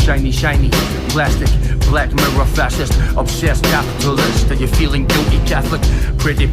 shiny, shiny, plastic, black mirror fascist, obsessed capitalist. Are you feeling guilty Catholic? Pretty,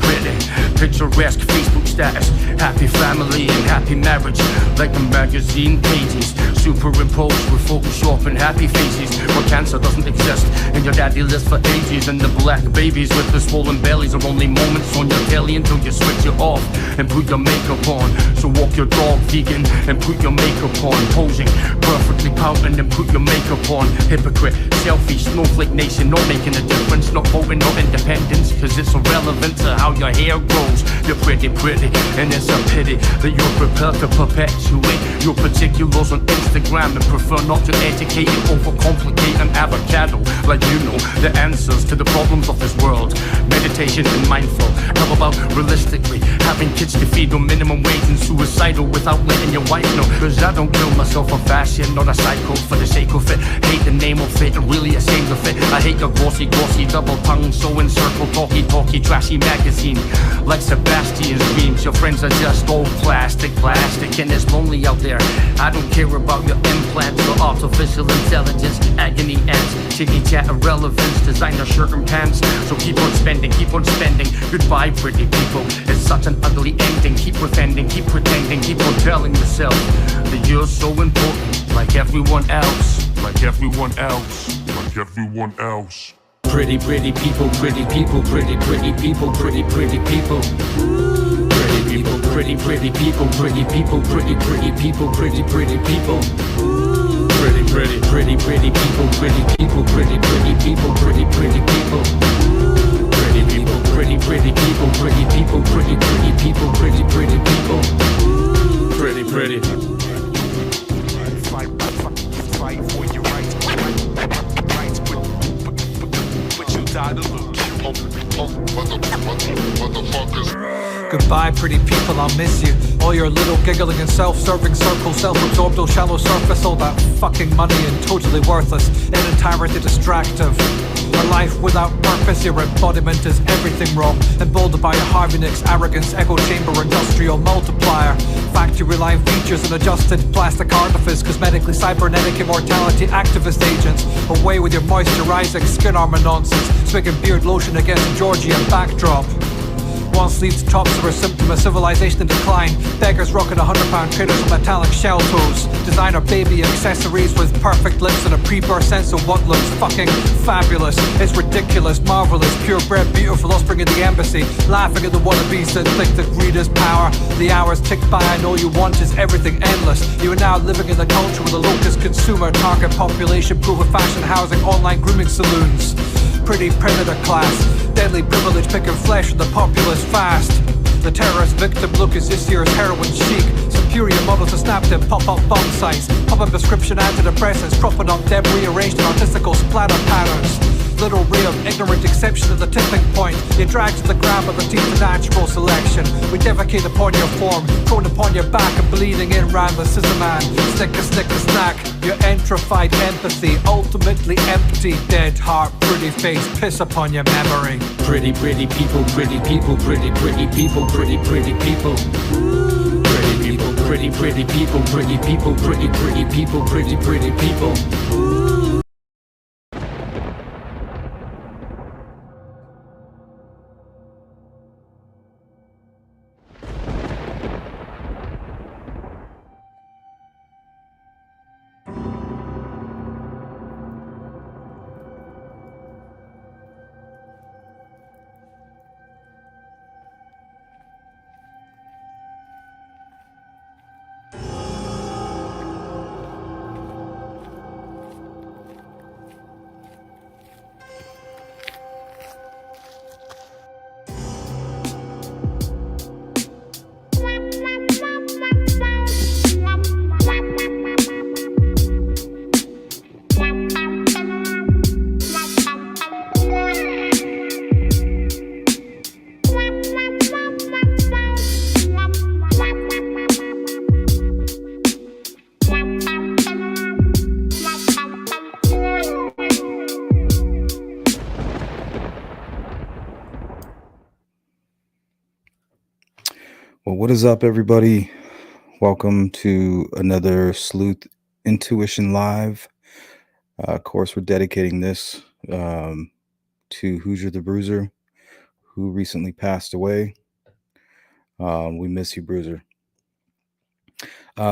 picturesque Facebook status, happy family and happy marriage, like the magazine pages, superimposed with Photoshop and happy faces, where cancer doesn't exist, and your daddy lives for ages, and the black babies with the swollen bellies are only moments on your telly until you switch it off and put your makeup on. So walk your dog vegan and put your makeup on, posing perfectly pouting and put your makeup on. Hypocrite, selfie, snowflake nation, not making a difference, not voting, not independence, cause it's irrelevant to how your hair grows. You're pretty, and it's a pity that you're prepared to perpetuate your particulars on Instagram and prefer not to educate and overcomplicate an avocado. Like you know the answers to the problems of this world. Meditation and mindful. How about realistically having kids to feed on minimum wage and suicidal without letting your wife know? Cause I don't kill myself for fashion, not a psycho for the sake of it. Hate the name of it and really ashamed of it. I hate your glossy, double tongue, so in circle, talky, trashy magazine. Like Sebastian's dreams, your friends are just all plastic, and it's lonely out there. I don't care about your implants or artificial intelligence, agony ends, chitty chat irrelevance, designer shirt and pants. So keep on spending, goodbye pretty people. It's such an ugly ending, keep pretending, keep on telling yourself that you're so important, like everyone else, like everyone else, like everyone else. Pretty people, pretty people, pretty people, pretty people. Pretty people, pretty people, pretty people, pretty people, pretty people. Pretty people, pretty people, pretty people, pretty people. Pretty people, pretty people, pretty people, pretty people, pretty people. Pretty. Fight for your rights, but you die to lose. Goodbye, pretty people, I'll miss you. All your little giggling and self-serving circles, self-absorbed, all shallow surface, all that fucking money and totally worthless, in entirety distractive. A life without purpose, your embodiment is everything wrong, emboldened by your Harvey Nicks arrogance, echo chamber, industrial multiplier, factory line features and adjusted plastic artifice, cosmetically cybernetic immortality activist agents. Away with your moisturizing skin armor nonsense, swigging beard lotion against a Georgian backdrop. One sleeves tops are a symptom of civilization in decline. Beggars rocking £100 traders with metallic shell toes. Designer baby accessories with perfect lips and a pre-birth sense of what looks fucking fabulous. It's ridiculous, marvelous, purebred, beautiful offspring of the embassy. Laughing at the wannabes that think that greed is power. The hours tick by and all you want is everything endless. You are now living in the culture with a locust consumer, target population, proof of fashion, housing, online grooming saloons. Pretty predator class, deadly privilege picking flesh from the populace fast. The terrorist victim look is this year's heroin chic. Superior models to snap them pop-up bomb sites, pop-up prescription antidepressants, propping up debris arranged in artistical splatter patterns. Little ray of ignorant exception at the tipping point. You're dragged to the ground by the teeth of natural selection. We defecate upon your form, prone upon your back and bleeding in round the scissor man. Snicker, snack. Your entrified empathy, ultimately empty, dead heart, pretty face, piss upon your memory. Pretty people, pretty people, pretty people, pretty people. Pretty people, pretty people, pretty people, pretty people, pretty people. Well, what is up, everybody? Welcome to another Sleuth Intuition Live. Of course, we're dedicating this to Hoosier the Bruiser, who recently passed away. We miss you, Bruiser.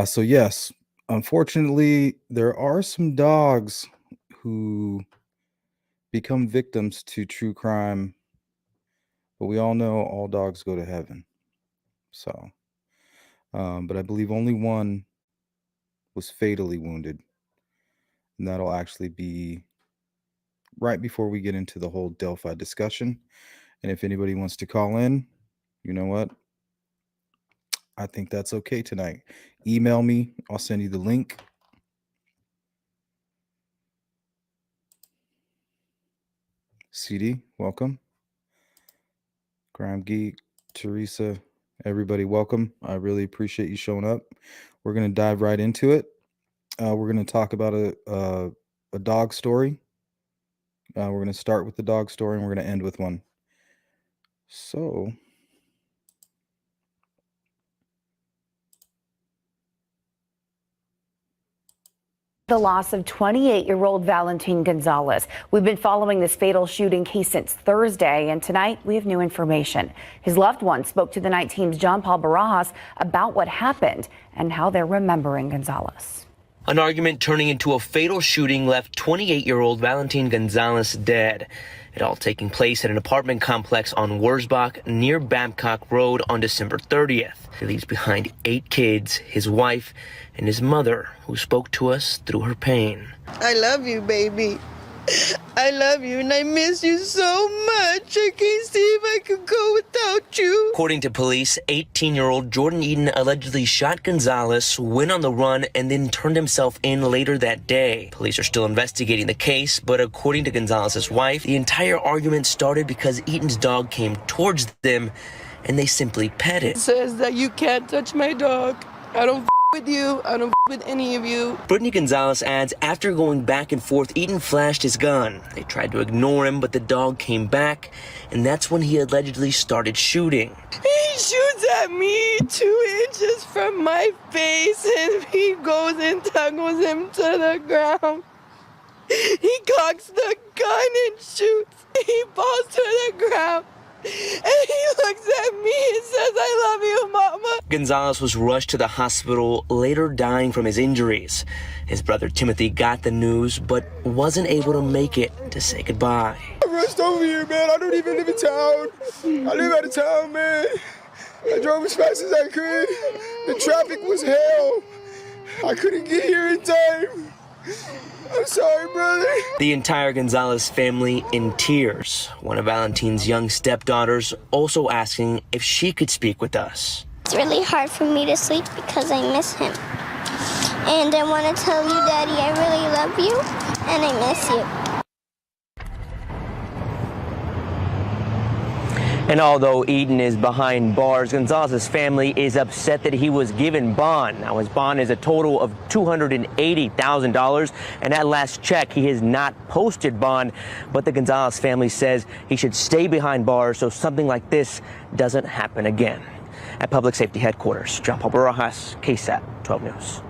So yes, unfortunately, there are some dogs who become victims to true crime, but we all know all dogs go to heaven. So, but I believe only one was fatally wounded, and that'll actually be right before we get into the whole Delphi discussion. And if anybody wants to call in, you know what? I think that's okay tonight. Email me. I'll send you the link. CD, welcome. Crime Geek, Teresa, everybody, welcome. I really appreciate you showing up. We're going to dive right into it. We're going to talk about a dog story. We're going to start with the dog story, and we're going to end with one. So, the loss of 28-year-old Valentine Gonzalez. We've been following this fatal shooting case since Thursday, and tonight we have new information. His loved ones spoke to the night team's John Paul Barajas about what happened and how they're remembering Gonzalez. An argument turning into a fatal shooting left 28-year-old Valentine Gonzalez dead. It all taking place at an apartment complex on Wurzbach near Babcock Road on December 30th. He leaves behind 8 kids, his wife, and his mother, who spoke to us through her pain. I love you, baby. I love you, and I miss you so much. I can't see if I could go without you. According to police, 18-year-old Jordan Eden allegedly shot Gonzalez, went on the run, and then turned himself in later that day. Police are still investigating the case, but according to Gonzalez's wife, the entire argument started because Eden's dog came towards them, and they simply pet it. It says that you can't touch my dog. I don't with you. I don't with any of you. Brittany Gonzalez adds, after going back and forth, Eden flashed his gun. They tried to ignore him, but the dog came back, and that's when he allegedly started shooting. He shoots at me 2 inches from my face, and he goes and tuggles him to the ground. He cocks the gun and shoots. He falls to the ground. And he looks at me and says, I love you, Mama. Gonzalez was rushed to the hospital, later dying from his injuries. His brother Timothy got the news, but wasn't able to make it to say goodbye. I rushed over here, man. I don't even live in town. I live out of town, man. I drove as fast as I could. The traffic was hell. I couldn't get here in time. I'm sorry, brother. The entire Gonzalez family in tears. One of Valentine's young stepdaughters also asking if she could speak with us. It's really hard for me to sleep because I miss him. And I want to tell you, Daddy, I really love you and I miss you. And although Eden is behind bars, Gonzalez's family is upset that he was given bond. Now, his bond is a total of $280,000, and at last check, he has not posted bond. But the Gonzalez family says he should stay behind bars so something like this doesn't happen again. At Public Safety Headquarters, John Paul Barajas, KSAT 12 News.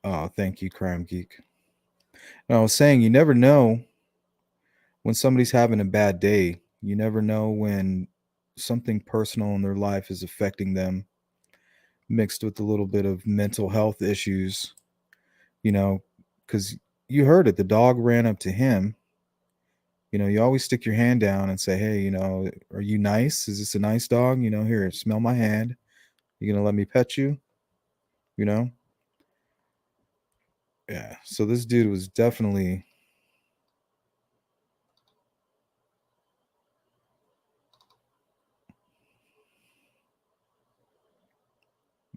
oh, thank you, Crime Geek. Now, I was saying, you never know when somebody's having a bad day. You never know when something personal in their life is affecting them, mixed with a little bit of mental health issues, because you heard it. The dog ran up to him. You always stick your hand down and say, hey, are you nice? Is this a nice dog? Here, smell my hand. You going to let me pet you? Yeah. So this dude was definitely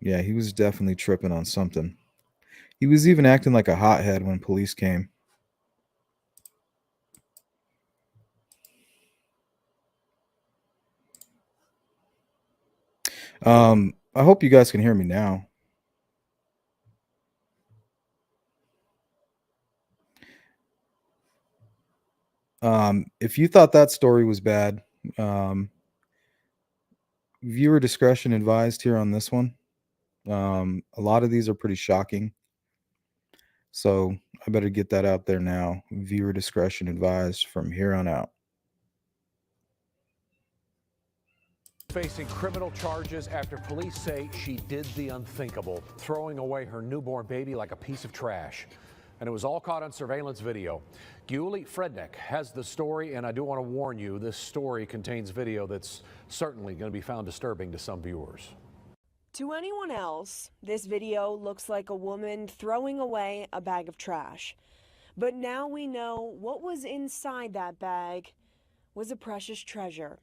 Yeah, he was definitely tripping on something. He was even acting like a hothead when police came. I hope you guys can hear me now. If you thought that story was bad, viewer discretion advised here on this one. A lot of these are pretty shocking. So I better get that out there now. Viewer discretion advised from here on out. Facing criminal charges after police say she did the unthinkable, throwing away her newborn baby like a piece of trash. And it was all caught on surveillance video. Giuli Frednick has the story, and I do want to warn you, this story contains video that's certainly going to be found disturbing to some viewers. To anyone else, this video looks like a woman throwing away a bag of trash. But now we know what was inside that bag was a precious treasure.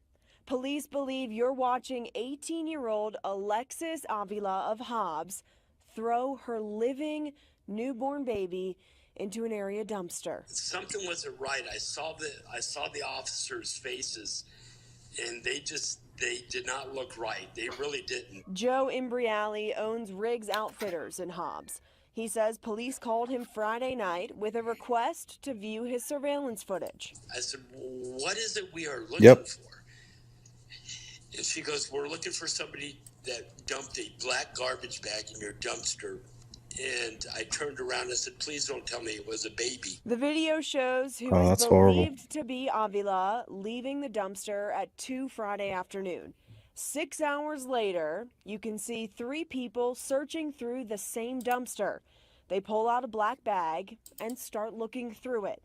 Police believe you're watching 18-year-old Alexis Avila of Hobbs throw her living newborn baby into an area dumpster. Something wasn't right. I saw the officers' faces, and they did not look right. They really didn't. Joe Imbriali owns Riggs Outfitters in Hobbs. He says police called him Friday night with a request to view his surveillance footage. I said, what is it we are looking for? And she goes, we're looking for somebody that dumped a black garbage bag in your dumpster. And I turned around and said, please don't tell me it was a baby. The video shows who Oh, is that's believed to be Avila leaving the dumpster at 2 Friday afternoon. 6 hours later, you can see 3 people searching through the same dumpster. They pull out a black bag and start looking through it.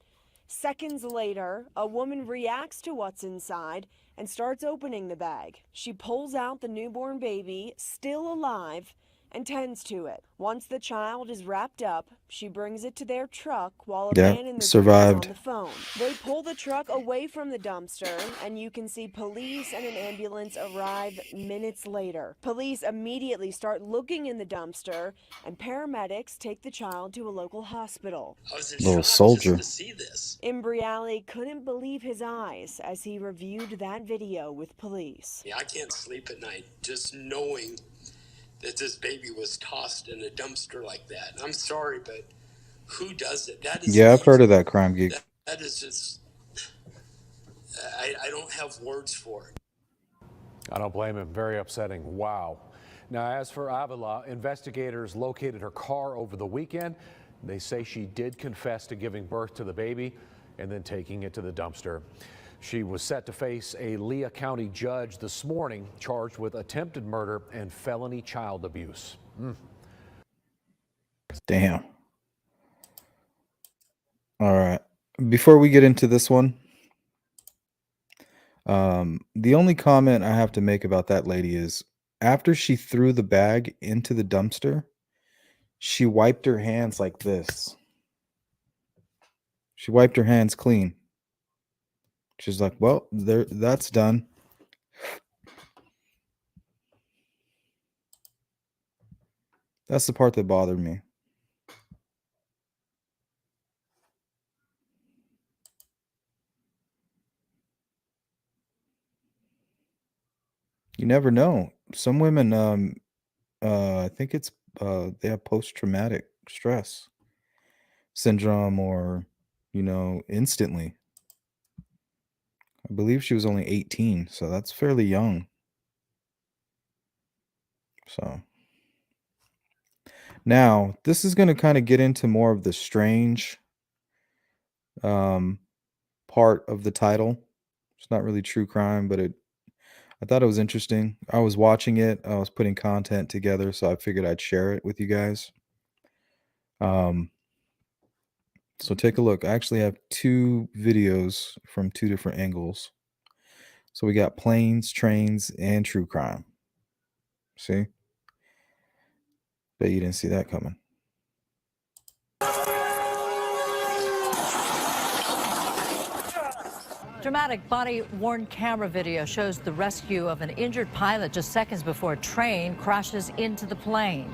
Seconds later, a woman reacts to what's inside and starts opening the bag. She pulls out the newborn baby, still alive, and tends to it. Once the child is wrapped up, she brings it to their truck while a man in the survived. on the phone. They pull the truck away from the dumpster, and you can see police and an ambulance arrive minutes later. Police immediately start looking in the dumpster, and paramedics take the child to a local hospital. I was in Little shock soldier. just to see this. Imbriali couldn't believe his eyes as he reviewed that video with police. Yeah, I can't sleep at night just knowing that this baby was tossed in a dumpster like that. I'm sorry, but who does it? That is Yeah, I've heard of that crime gig. That is just, I don't have words for it. I don't blame him. Very upsetting. Wow. Now, as for Avila, investigators located her car over the weekend. They say she did confess to giving birth to the baby and then taking it to the dumpster. She was set to face a Lea County judge this morning, charged with attempted murder and felony child abuse. Damn. All right. Before we get into this one, the only comment I have to make about that lady is after she threw the bag into the dumpster, she wiped her hands like this. She wiped her hands clean. She's like, well, that's done. That's the part that bothered me. You never know. Some women, I think it's they have post-traumatic stress syndrome, or instantly. I believe she was only 18, so that's fairly young. So now this is going to kind of get into more of the strange part of the title. It's not really true crime, but I thought it was interesting. I was watching it. I was putting content together, so I figured I'd share it with you guys. So take a look. I actually have 2 videos from 2 different angles. So we got planes, trains, and true crime. See? Bet you didn't see that coming. Dramatic body-worn camera video shows the rescue of an injured pilot just seconds before a train crashes into the plane.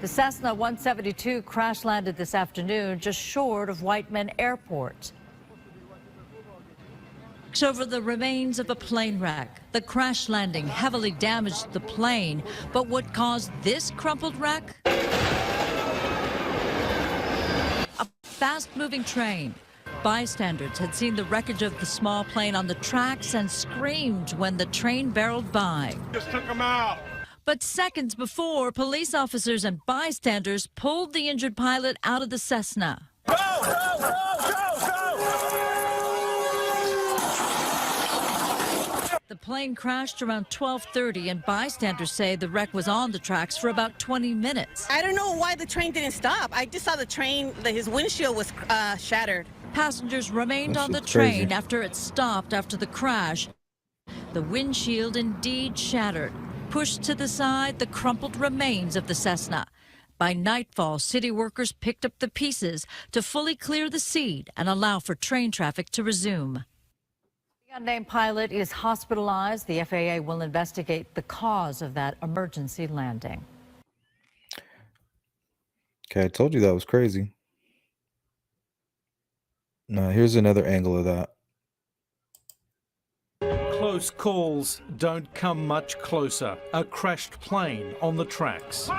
The Cessna 172 crash-landed this afternoon just short of Whiteman Airport. Over the remains of a plane wreck. The crash landing heavily damaged the plane, but what caused this crumpled wreck? A fast-moving train. Bystanders had seen the wreckage of the small plane on the tracks and screamed when the train barreled by. Just took him out. But seconds before, police officers and bystanders pulled the injured pilot out of the Cessna. Go, go, go, go, go! The plane crashed around 12:30, and bystanders say the wreck was on the tracks for about 20 minutes. I don't know why the train didn't stop. I just saw the train, his windshield was shattered. Passengers remained on the crazy. train after it stopped after the crash. The windshield indeed shattered. Pushed to the side, the crumpled remains of the Cessna. By nightfall, city workers picked up the pieces to fully clear the scene and allow for train traffic to resume. The unnamed pilot is hospitalized. The FAA will investigate the cause of that emergency landing. Okay, I told you that was crazy. Now, here's another angle of that. Close calls don't come much closer. A crashed plane on the tracks.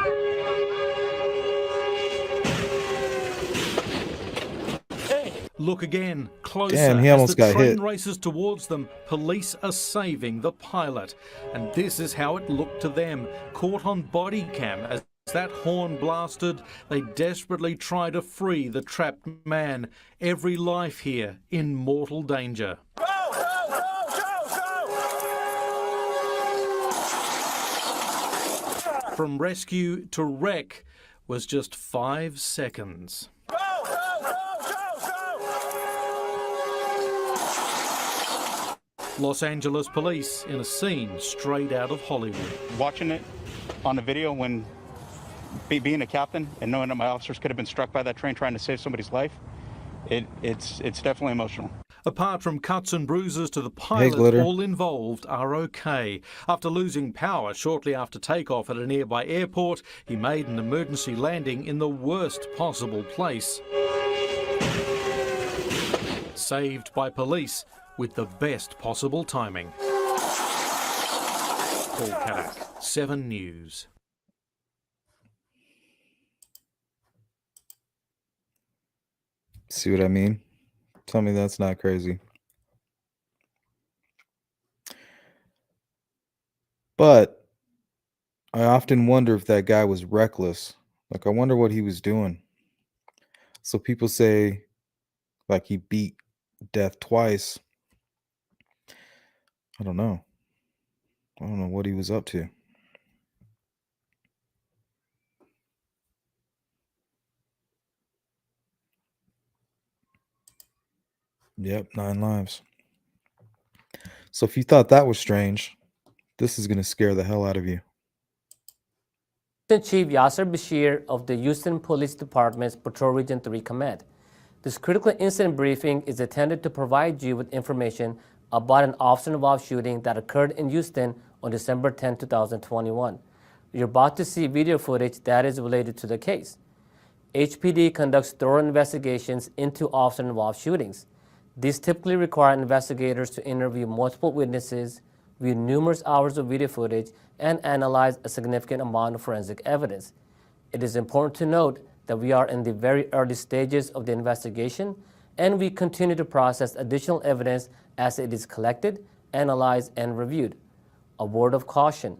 Look again, closer. Damn, he as almost the got train hit. races towards them, police are saving the pilot. And this is how it looked to them, caught on body cam as that horn blasted. They desperately try to free the trapped man. Every life here in mortal danger. Go, go, go, go, go! From rescue to wreck was just 5 seconds. Go, go, go, go, go! Los Angeles police in a scene straight out of Hollywood. Watching it on the video when being a captain and knowing that my officers could have been struck by that train trying to save somebody's life, it's definitely emotional. Apart from cuts and bruises to the pilot, Glitter. all involved are okay. After losing power shortly after takeoff at a nearby airport, he made an emergency landing in the worst possible place. Saved by police with the best possible timing. Paul Kadak, 7 News. See what I mean? Tell me that's not crazy. But I often wonder if that guy was reckless. Like, I wonder what he was doing. So people say, like, he beat death twice. I don't know. I don't know what he was up to. Yep, 9 lives. So if you thought that was strange, this is going to scare the hell out of you. Chief Yasser Bashir of the Houston Police Department's Patrol Region 3 Command. This critical incident briefing is intended to provide you with information about an officer-involved shooting that occurred in Houston on December 10, 2021. You're about to see video footage that is related to the case. HPD conducts thorough investigations into officer-involved shootings. These typically require investigators to interview multiple witnesses, view numerous hours of video footage, and analyze a significant amount of forensic evidence. It is important to note that we are in the very early stages of the investigation, and we continue to process additional evidence as it is collected, analyzed, and reviewed. A word of caution: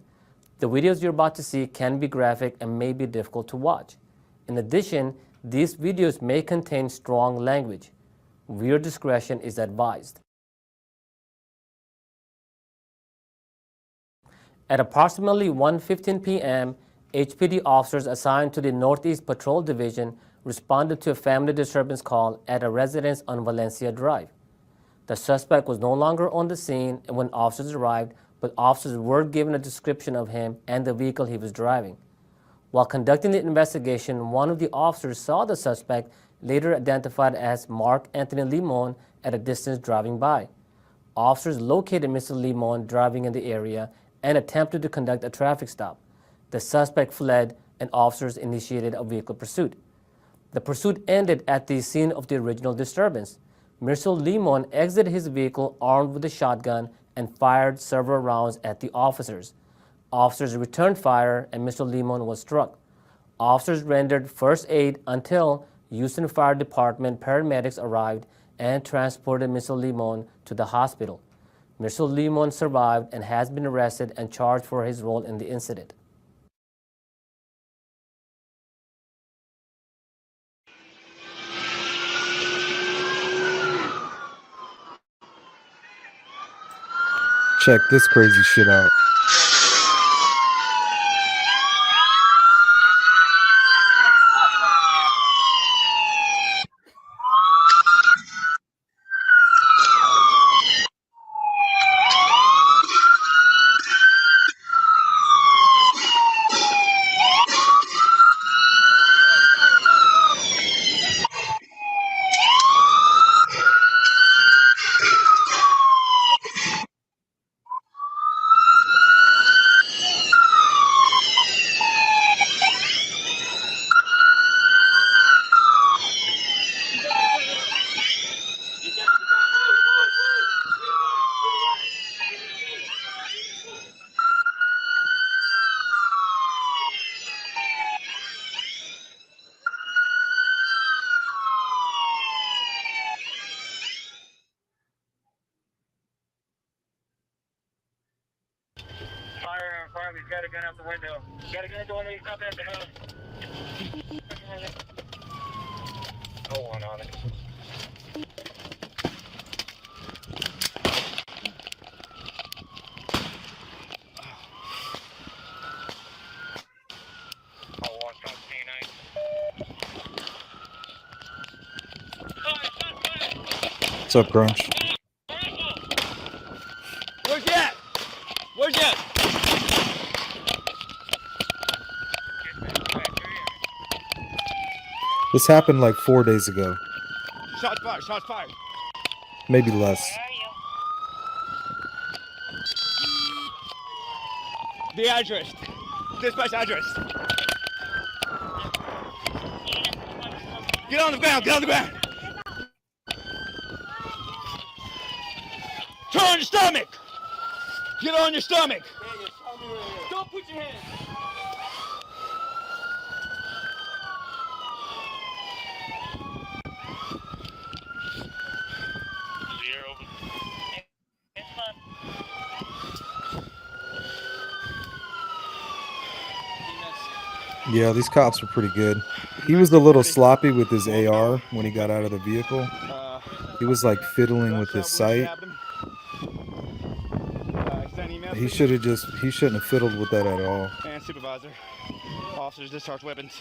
the videos you're about to see can be graphic and may be difficult to watch. In addition, these videos may contain strong language. Viewer discretion is advised. At approximately 1:15 p.m., HPD officers assigned to the Northeast Patrol Division responded to a family disturbance call at a residence on Valencia Drive. The suspect was no longer on the scene when officers arrived, but officers were given a description of him and the vehicle he was driving. While conducting the investigation, one of the officers saw the suspect, later identified as Mark Anthony Limon, at a distance driving by. Officers located Mr. Limon driving in the area and attempted to conduct a traffic stop. The suspect fled and officers initiated a vehicle pursuit. The pursuit ended at the scene of the original disturbance. Mr. Limon exited his vehicle armed with a shotgun and fired several rounds at the officers. Officers returned fire and Mr. Limon was struck. Officers rendered first aid until Houston Fire Department paramedics arrived and transported Mr. Limon to the hospital. Mr. Limon survived and has been arrested and charged for his role in the incident. Check this crazy shit out. He's got a gun out the window. He's got a gun at the window. He's not at the house. Go on it. What's up, Crunch? Where's he at? Where's he at? This happened like 4 days ago. Shots fired, shots fired. Maybe less. The address. Dispatch address. Get on the ground, get on the ground. Turn on your stomach. Get on your stomach. Don't put your hands. Yeah, these cops are pretty good. He was a little sloppy with his AR when he got out of the vehicle. He was like fiddling with his sight. He shouldn't have fiddled with that at all. And supervisor. Officers discharge weapons.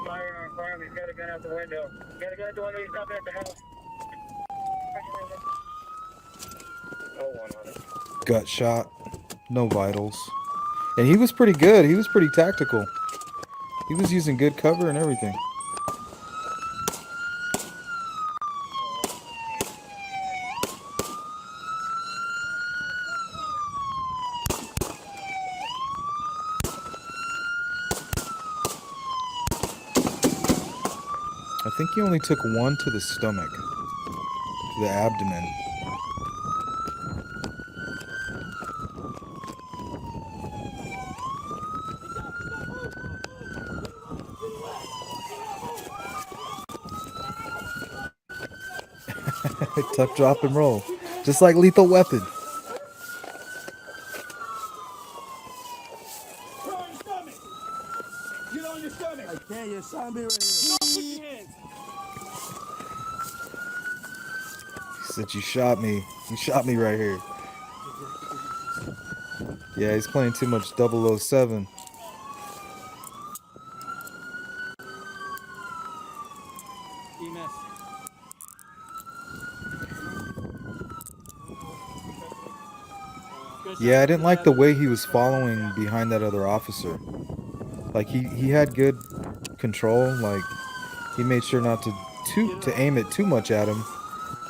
Fire on farm. He's got a gun out the window. He's got a gun out the window. He's not at the house. Gut shot. No vitals. And he was pretty good. He was pretty tactical. He was using good cover and everything. I think he only took one to the stomach, to the abdomen. Tuck, drop, and roll. Just like Lethal Weapon. Get on your stomach. I can't. You're shot me right here. Don't put your hands. He said, you shot me. You shot me right here. Yeah, he's playing too much 007. Yeah, I didn't like the way he was following behind that other officer. Like he had good control. Like, he made sure not to aim it too much at him.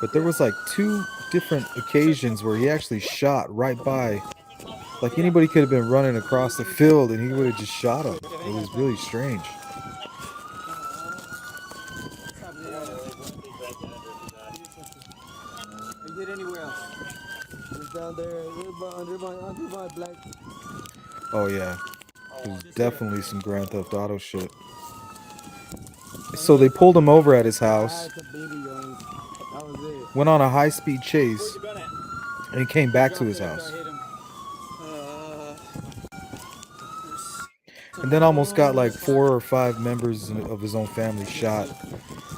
But there was like 2 different occasions where he actually shot right by. Like, anybody could have been running across the field and he would have just shot him. It was really strange. Oh yeah, there's definitely some Grand Theft Auto shit. So they pulled him over at his house, went on a high-speed chase, and he came back to his house. And then almost got like 4 or 5 members of his own family shot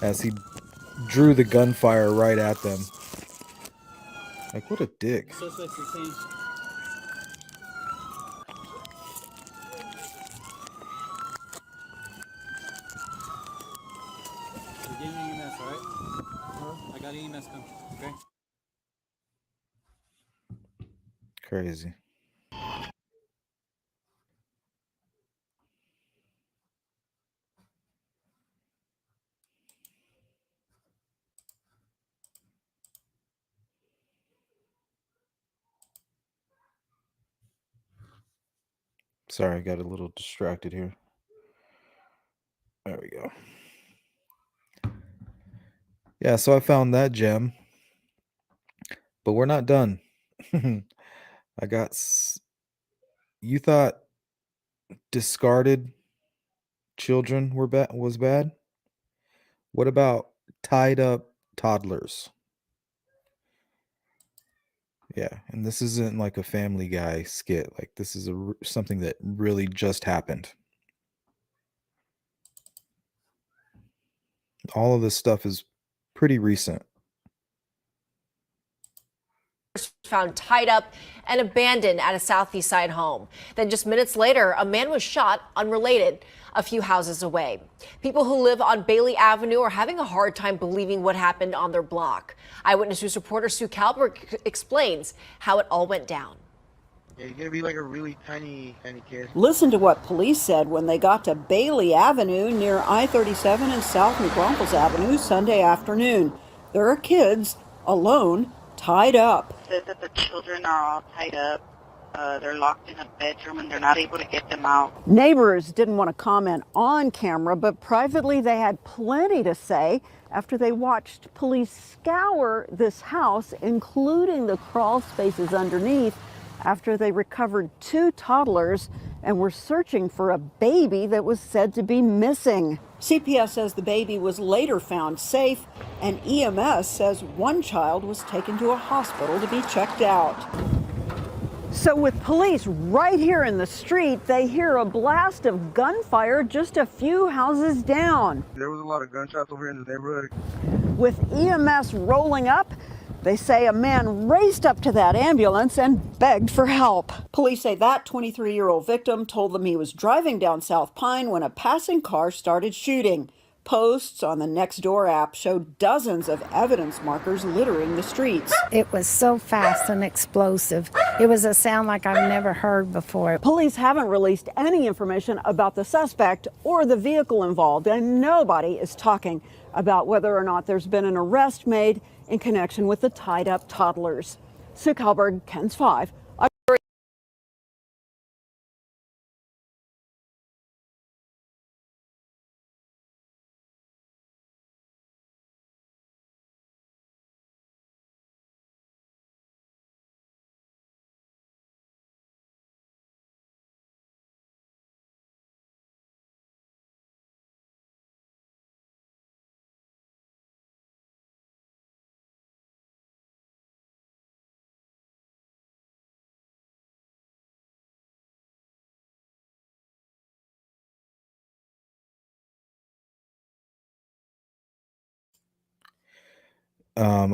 as he drew the gunfire right at them. Like, what a dick. Crazy. Sorry, I got a little distracted here. There we go. Yeah, so I found that gem. But we're not done. I got you thought discarded children was bad? What about tied up toddlers? Yeah, and this isn't like a Family Guy skit. Like, this is something that really just happened. All of this stuff is pretty recent. Found tied up and abandoned at a Southeast Side home. Then just minutes later, a man was shot unrelated a few houses away. People who live on Bailey Avenue are having a hard time believing what happened on their block. Eyewitness News reporter Sue Kalberg explains how it all went down. Yeah, you're gonna be like a really tiny kid. Listen to what police said when they got to Bailey Avenue near I-37 and South New Braunfels Avenue Sunday afternoon. There are kids alone, tied up. Says that the children are all tied up. They're locked in a bedroom and they're not able to get them out. Neighbors didn't want to comment on camera, but privately they had plenty to say after they watched police scour this house, including the crawl spaces underneath, after they recovered 2 toddlers and were searching for a baby that was said to be missing. CPS says the baby was later found safe, and EMS says one child was taken to a hospital to be checked out. So with police right here in the street, they hear a blast of gunfire just a few houses down. There was a lot of gunshots over in the neighborhood. With EMS rolling up, they say a man raced up to that ambulance and begged for help. Police say that 23-year-old victim told them he was driving down South Pine when a passing car started shooting. Posts on the Nextdoor app showed dozens of evidence markers littering the streets. It was so fast and explosive. It was a sound like I've never heard before. Police haven't released any information about the suspect or the vehicle involved, and nobody is talking about whether or not there's been an arrest made in connection with the tied-up toddlers. Sue Kalberg, KENS 5.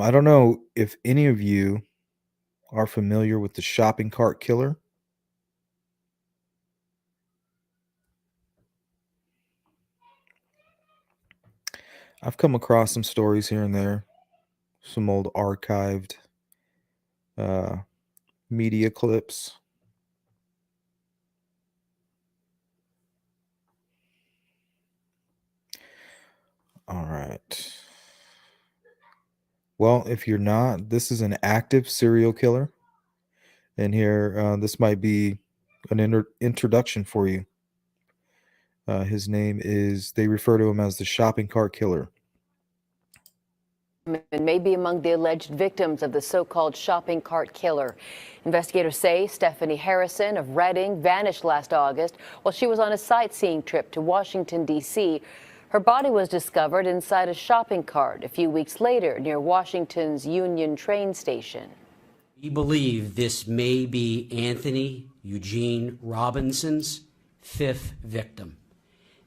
I don't know if any of you are familiar with the shopping cart killer. I've come across some stories here and there, some old archived media clips. All right. Well, if you're not, this is an active serial killer. And here, this might be an introduction for you. His name is, they refer to him as the shopping cart killer. May be among the alleged victims of the so-called shopping cart killer. Investigators say Stephanie Harrison of Reading vanished last August while she was on a sightseeing trip to Washington, D.C. Her body was discovered inside a shopping cart a few weeks later near Washington's Union train station. We believe this may be Anthony Eugene Robinson's fifth victim.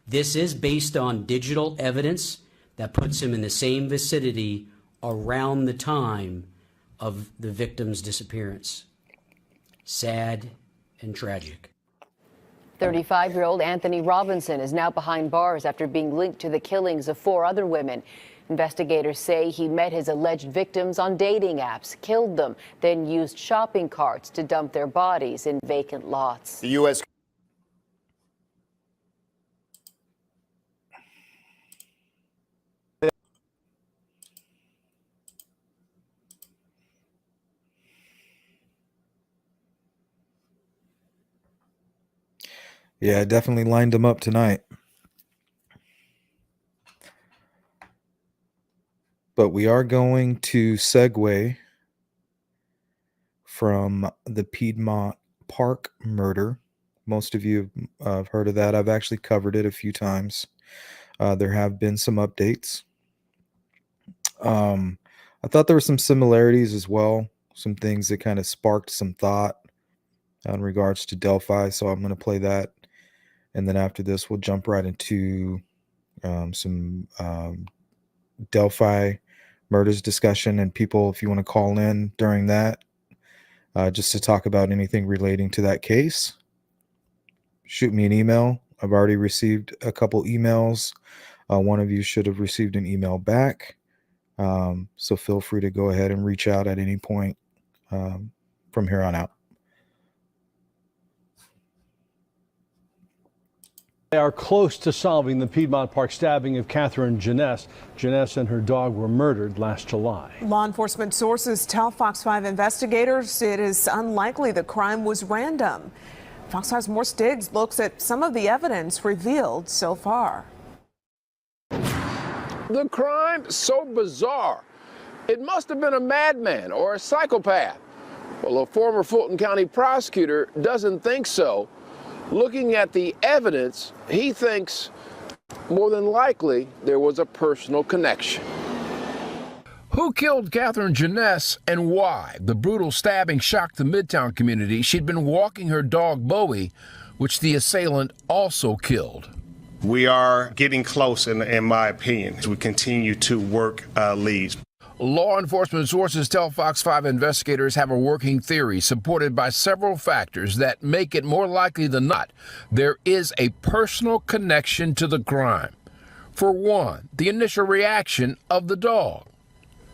This is based on digital evidence that puts him in the same vicinity around the time of the victim's disappearance. Sad and tragic. 35-year-old Anthony Robinson is now behind bars after being linked to the killings of 4 other women. Investigators say he met his alleged victims on dating apps, killed them, then used shopping carts to dump their bodies in vacant lots. The U.S. Yeah, I definitely lined him up tonight. But we are going to segue from the Piedmont Park murder. Most of you have heard of that. I've actually covered it a few times. There have been some updates. I thought there were some similarities as well. Some things that kind of sparked some thought in regards to Delphi. So I'm going to play that. And then after this, we'll jump right into some Delphi murders discussion. And people, if you want to call in during that, just to talk about anything relating to that case, shoot me an email. I've already received a couple emails. One of you should have received an email back. So feel free to go ahead and reach out at any point from here on out. They are close to solving the Piedmont Park stabbing of Catherine Jeunesse. Jeunesse and her dog were murdered last July. Law enforcement sources tell Fox 5 investigators it is unlikely the crime was random. Fox 5's Morse Diggs looks at some of the evidence revealed so far. The crime so bizarre. It must have been a madman or a psychopath. Well, a former Fulton County prosecutor doesn't think so. Looking at the evidence, he thinks more than likely there was a personal connection. Who killed Catherine Jeunesse and why? The brutal stabbing shocked the Midtown community. She'd been walking her dog Bowie, which the assailant also killed. We are getting close, in my opinion, as we continue to work leads. Law enforcement sources tell Fox 5 investigators have a working theory supported by several factors that make it more likely than not there is a personal connection to the crime. For one, the initial reaction of the dog.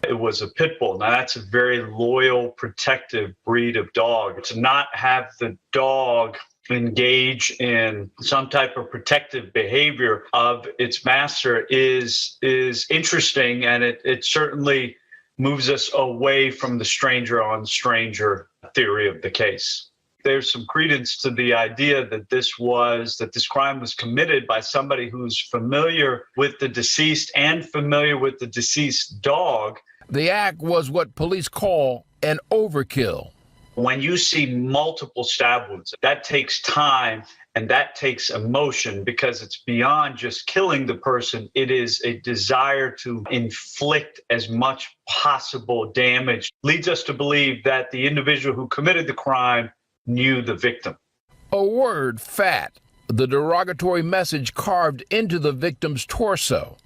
It was a pit bull. Now, that's a very loyal, protective breed of dog. To not have the dog engage in some type of protective behavior of its master is interesting, and it certainly moves us away from the stranger on stranger theory of the case. There's some credence to the idea that this crime was committed by somebody who's familiar with the deceased and familiar with the deceased dog. The act was what police call an overkill. When you see multiple stab wounds, that takes time and that takes emotion, because it's beyond just killing the person. It is a desire to inflict as much possible damage. Leads us to believe that the individual who committed the crime knew the victim. A word, fat, the derogatory message carved into the victim's torso.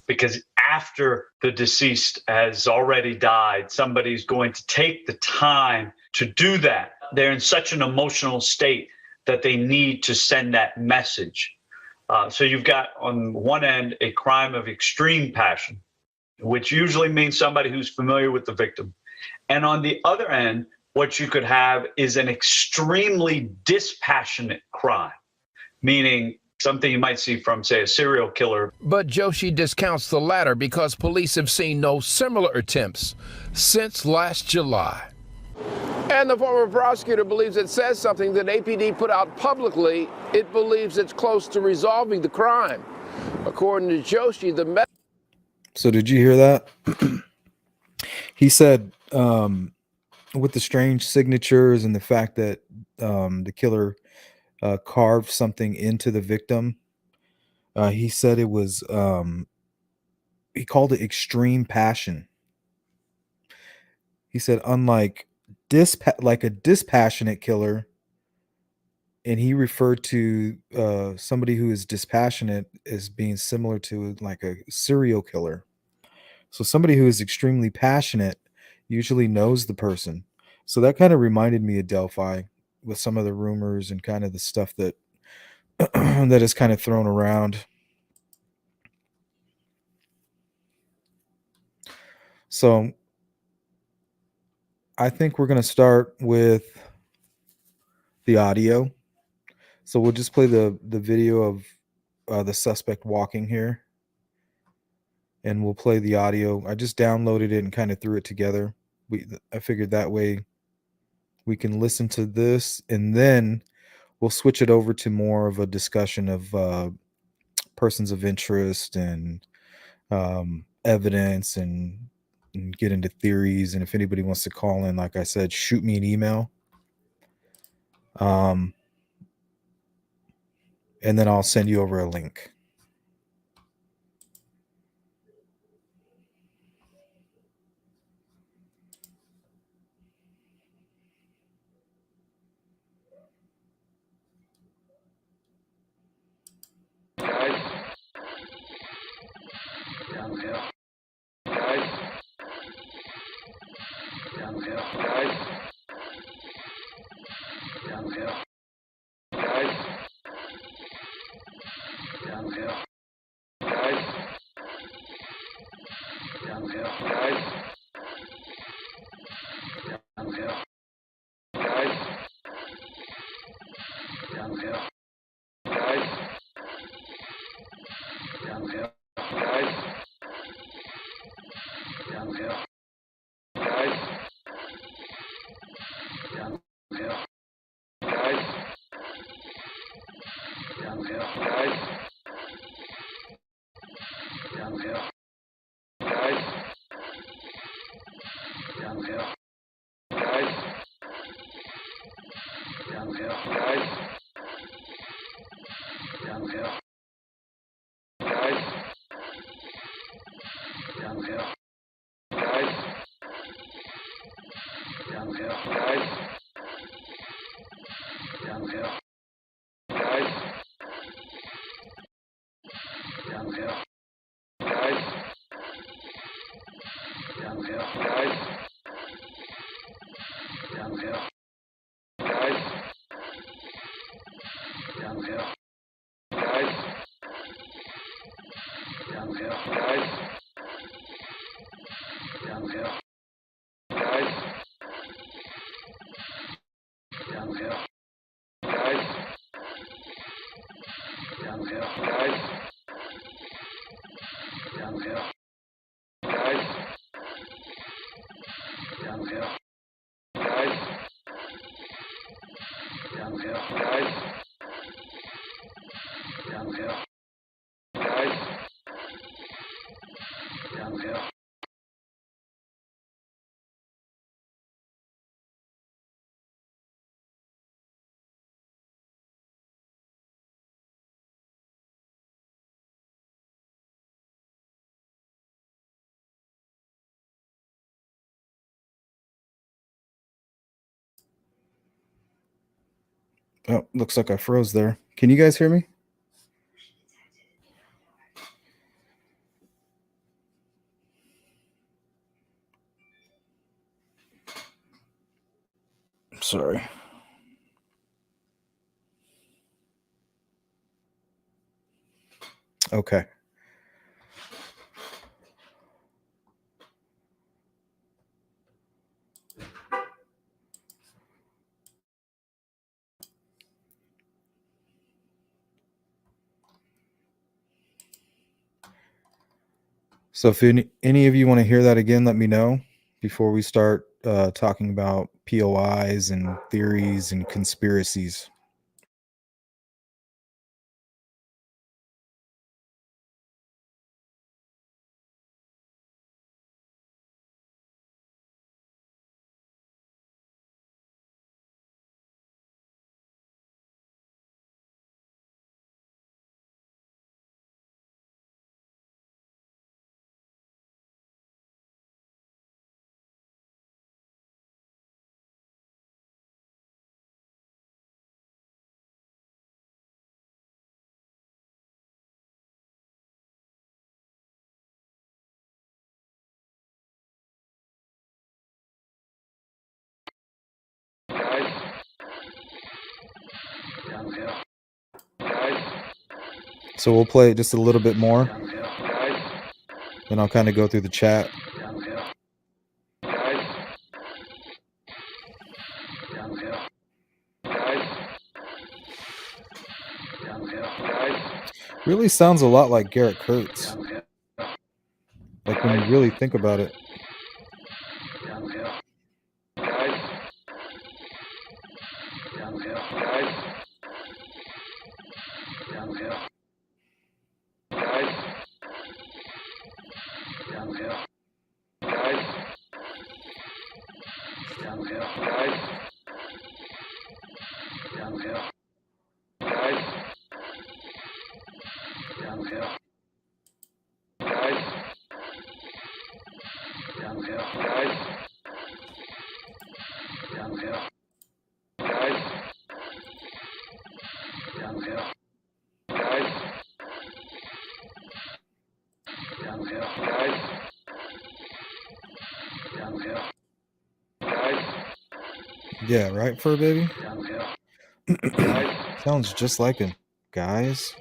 Because after the deceased has already died, somebody's going to take the time to do that. They're in such an emotional state that they need to send that message. So you've got on one end a crime of extreme passion, which usually means somebody who's familiar with the victim. And on the other end, what you could have is an extremely dispassionate crime, meaning something you might see from, say, a serial killer. But Joshi discounts the latter because police have seen no similar attempts since last July. And the former prosecutor believes it says something that APD put out publicly. It believes it's close to resolving the crime. According to Joshi, So did you hear that? He said, with the strange signatures and the fact that the killer carved something into the victim, he said it was, he called it extreme passion. He said, unlike like a dispassionate killer, and he referred to somebody who is dispassionate as being similar to like a serial killer. So somebody who is extremely passionate usually knows the person. So that kind of reminded me of Delphi with some of the rumors and kind of the stuff that that is kind of thrown around. So I think we're going to start with the audio. So we'll just play the video of the suspect walking here, and we'll play the audio. I just downloaded it and kind of threw it together. I figured that way we can listen to this, and then we'll switch it over to more of a discussion of persons of interest and evidence, and get into theories. And if anybody wants to call in, like I said, shoot me an email. And then I'll send you over a link. Oh, looks like I froze there. Can you guys hear me? Sorry. Okay. So if any of you want to hear that again, let me know before we start talking about POIs and theories and conspiracies. So we'll play it just a little bit more. Then I'll kind of go through the chat. Really sounds a lot like Garrett Kurtz. Like when you really think about it. Yeah, right, Fur Baby? Sounds just like him, guys.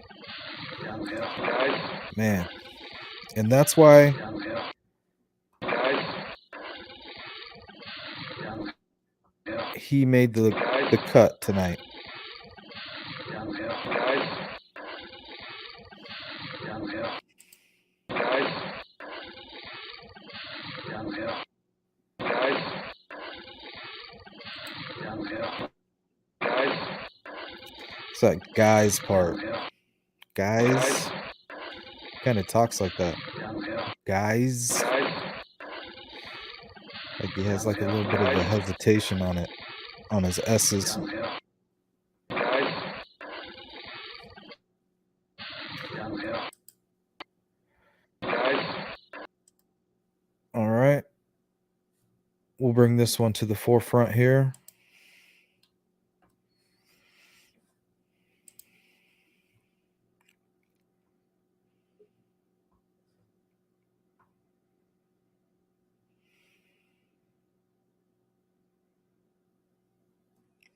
Man. And that's why he made the cut tonight. It's that guys part. Guys kind of talks like that. Guys. Like he has like a little bit of a hesitation on it, on his S's. All right. We'll bring this one to the forefront here.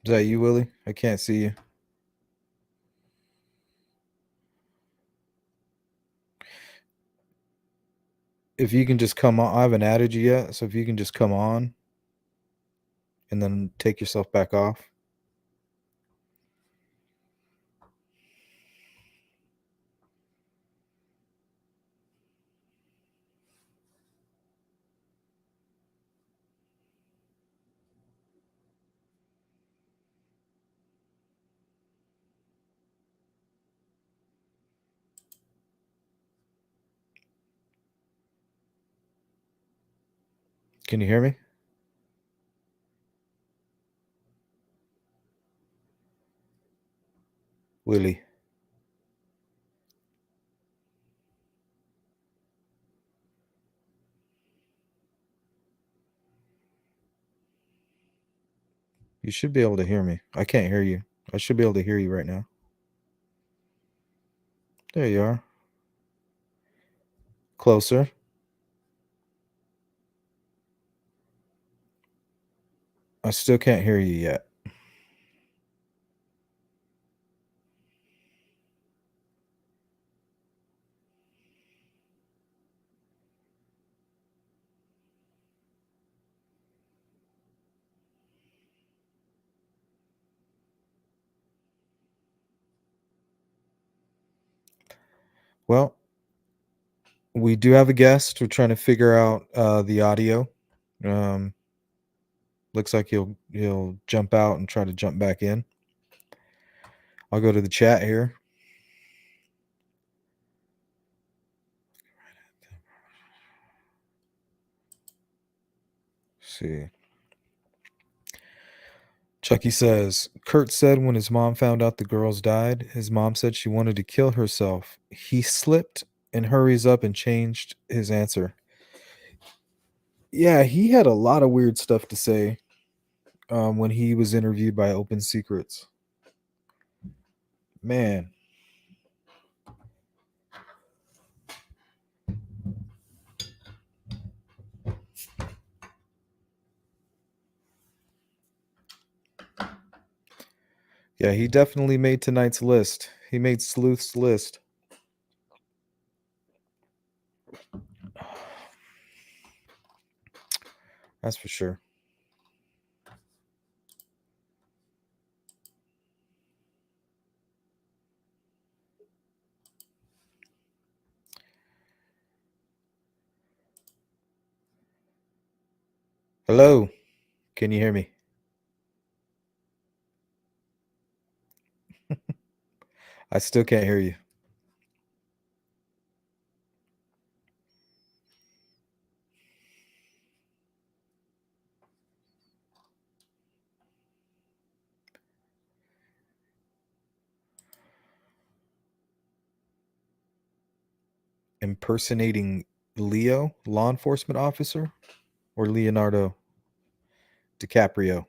Is that you, Willie? I can't see you. If you can just come on, I haven't added you yet, so if you can just come on and then take yourself back off. Can you hear me? Willie. You should be able to hear me. I can't hear you. I should be able to hear you right now. There you are. Closer. I still can't hear you yet. Well, we do have a guest. We're trying to figure out the audio. Looks like he'll jump out and try to jump back in. I'll go to the chat here. See. Chucky says, Kurt said when his mom found out the girls died, his mom said she wanted to kill herself. He slipped and hurries up and changed his answer. Yeah, he had a lot of weird stuff to say when he was interviewed by Open Secrets. Man. Yeah, he definitely made tonight's list. He made Sleuth's list. That's for sure. Hello. Can you hear me? I still can't hear you. Impersonating Leo, law enforcement officer, or Leonardo DiCaprio?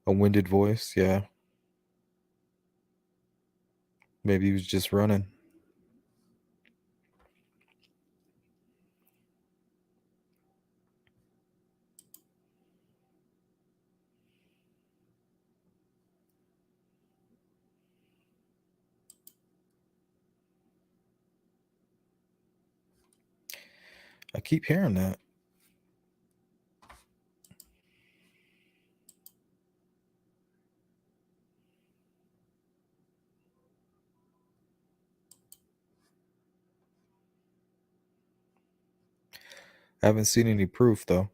A winded voice, yeah. Maybe he was just running. I keep hearing that. I haven't seen any proof, though.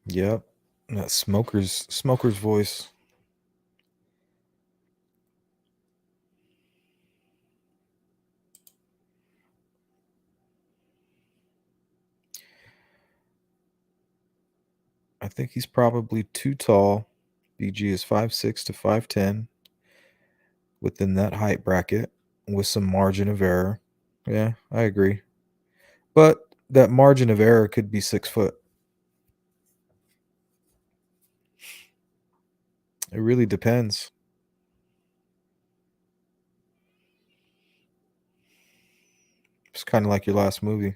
Yep. That smoker's voice. I think he's probably too tall. BG is 5'6" to 5'10", within that height bracket with some margin of error. Yeah, I agree. But that margin of error could be 6 foot. It really depends. It's kind of like your last movie.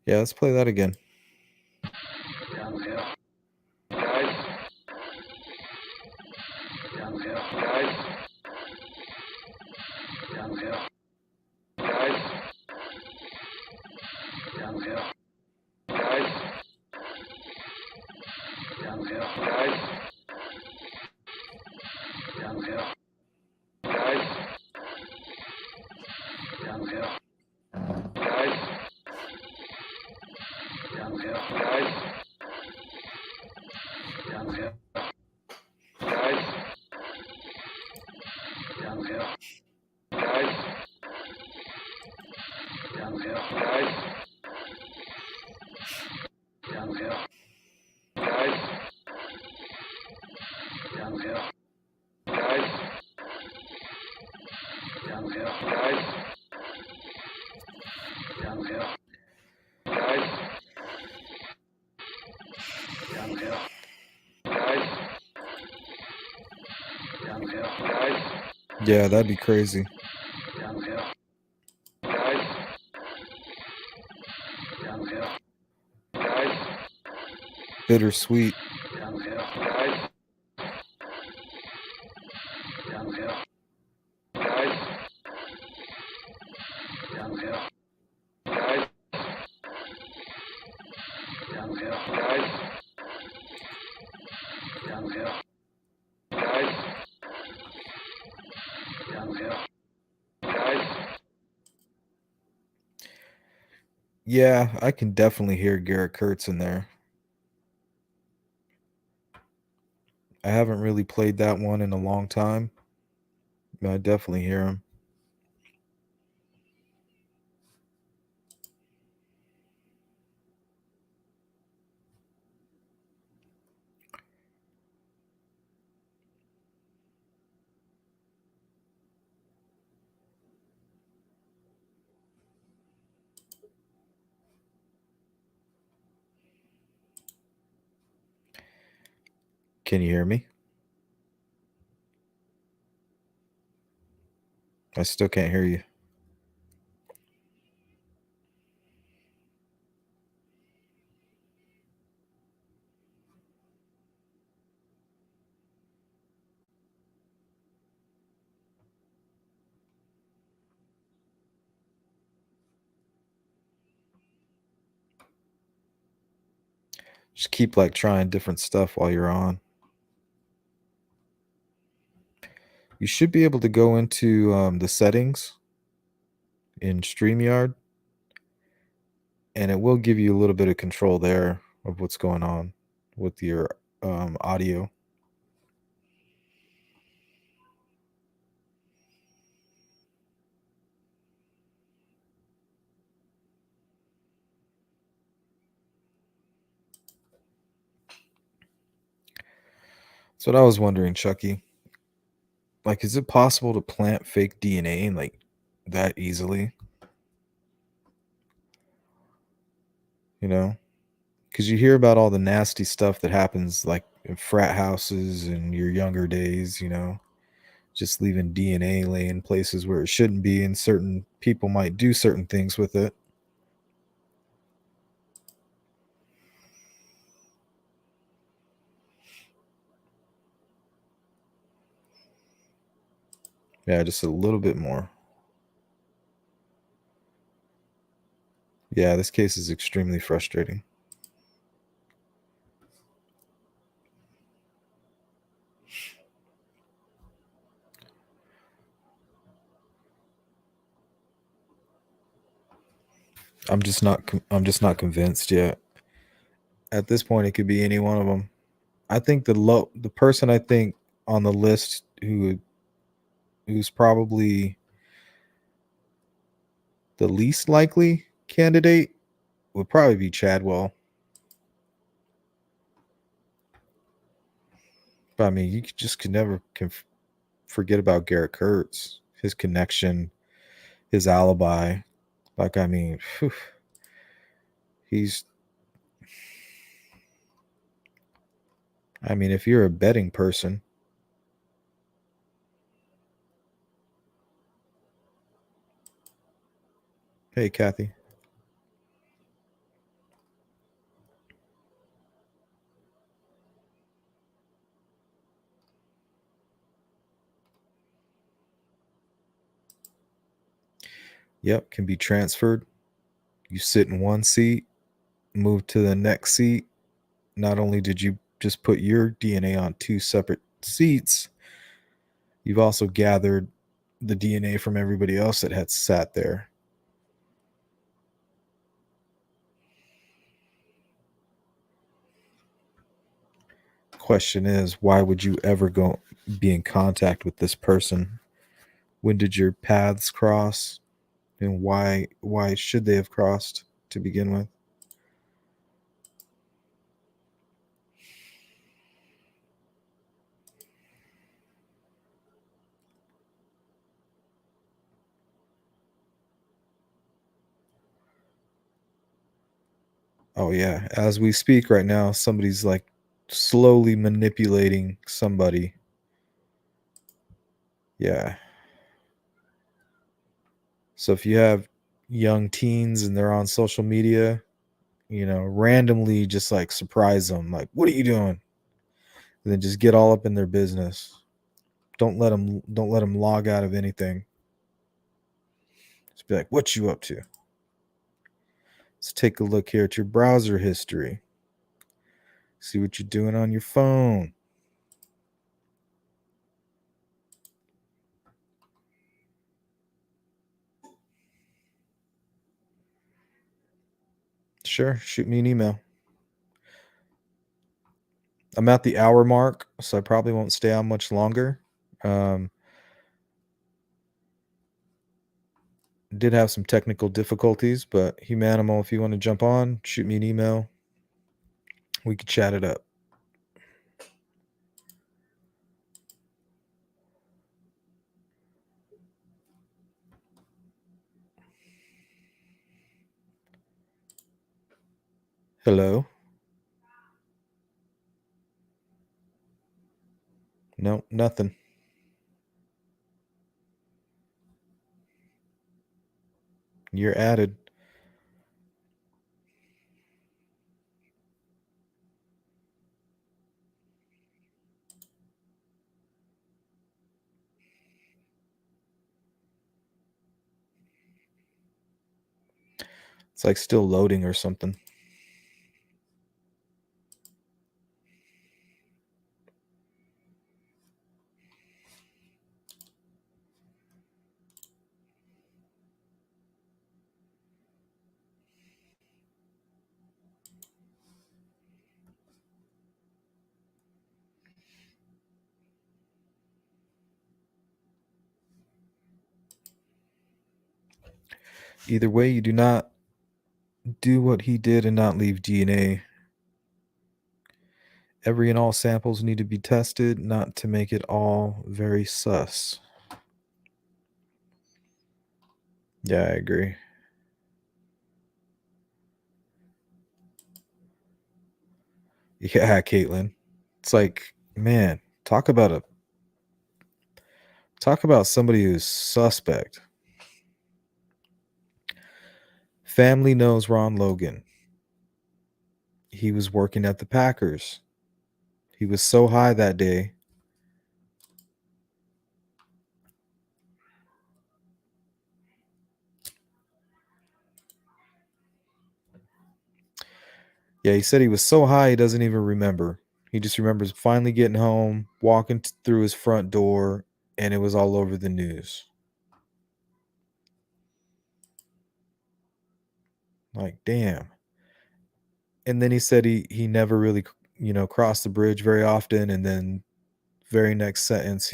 Yeah, let's play that again. Yeah, that'd be crazy. Bittersweet. Yeah, I can definitely hear Garrett Kurtz in there. I haven't really played that one in a long time. But I definitely hear him. Can you hear me? I still can't hear you. Just keep like trying different stuff while you're on. You should be able to go into the settings in StreamYard, and it will give you a little bit of control there of what's going on with your audio. That's what I was wondering, Chucky. Like, is it possible to plant fake DNA like that easily? You know? Because you hear about all the nasty stuff that happens like in frat houses in your younger days, you know, just leaving DNA laying places where it shouldn't be, and certain people might do certain things with it. Yeah, just a little bit more. Yeah, this case is extremely frustrating. I'm just not convinced yet. At this point, it could be any one of them. I think the person I think on the list who's probably the least likely candidate would probably be Chadwell. But I mean, just could never forget about Garrett Kurtz, his connection, his alibi. Like, I mean, whew, if you're a betting person, hey, Kathy. Yep, can be transferred. You sit in one seat, move to the next seat. Not only did you just put your DNA on two separate seats, you've also gathered the DNA from everybody else that had sat there. Question is, why would you ever be in contact with this person? When did your paths cross? And why should they have crossed to begin with? Oh yeah, as we speak right now, somebody's like slowly manipulating somebody. Yeah. So if you have young teens and they're on social media, randomly just like surprise them, like, what are you doing? And then just get all up in their business. Don't let them log out of anything. Just be like, what you up to? Let's take a look here at your browser history. See what you're doing on your phone. Sure, shoot me an email. I'm at the hour mark, so I probably won't stay on much longer. Did have some technical difficulties, but Humanimal, if you want to jump on, shoot me an email. We could chat it up. Hello? No, nothing. You're added. It's like still loading or something. Either way, you do not do what he did and not leave DNA. Every and all samples need to be tested, not to make it all very sus. Yeah, I agree. Yeah, Caitlin. It's like, man, talk about somebody who's suspect. Family knows Ron Logan. He was working at the Packers. He was so high that day. Yeah, he said he was so high he doesn't even remember. He just remembers finally getting home, walking through his front door, and it was all over the news. Like, damn. And then he said he never really, crossed the bridge very often. And then very next sentence,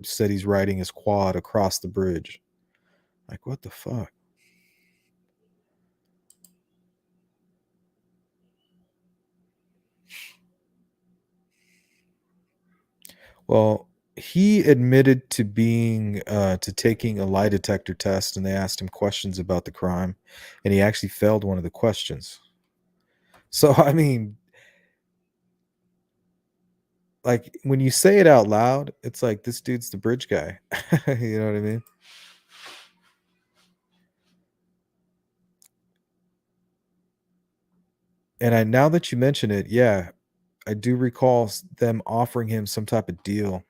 said he's riding his quad across the bridge. Like, what the fuck? Well, he admitted to taking a lie detector test, and they asked him questions about the crime, and he actually failed one of the questions. So, I mean, like when you say it out loud, it's like this dude's the bridge guy. You know what I mean? And now that you mention it, yeah, I do recall them offering him some type of deal,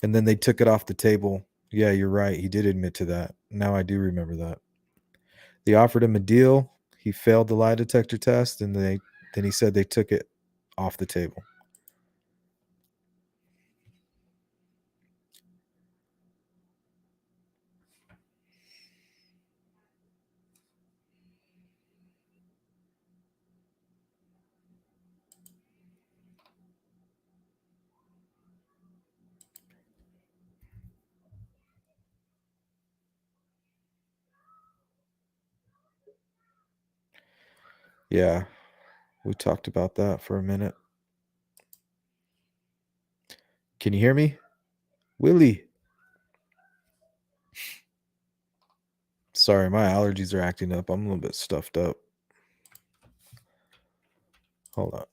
and then they took it off the table. Yeah, you're right. He did admit to that. Now I do remember that. They offered him a deal. He failed the lie detector test, and then he said they took it off the table. Yeah, we talked about that for a minute. Can you hear me? Willie. Sorry, my allergies are acting up. I'm a little bit stuffed up. Hold on.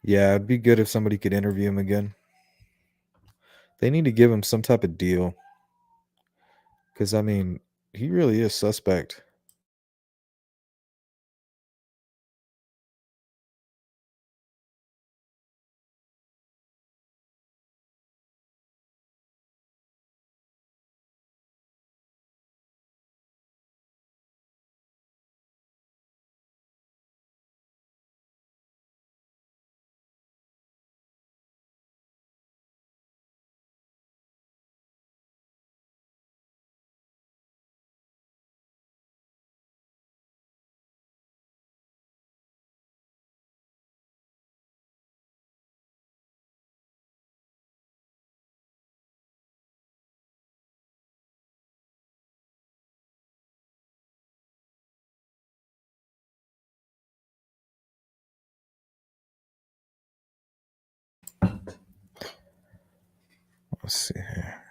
Yeah, it'd be good if somebody could interview him again. They need to give him some type of deal. Because, I mean, he really is suspect. Let's see here.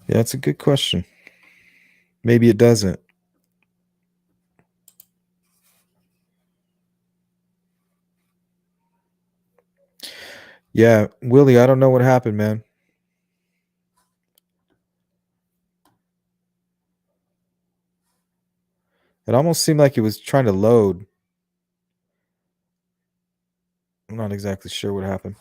Yeah, it's a good question. Maybe it doesn't. Yeah, Willie, I don't know what happened, man. It almost seemed like it was trying to load. I'm not exactly sure what happened.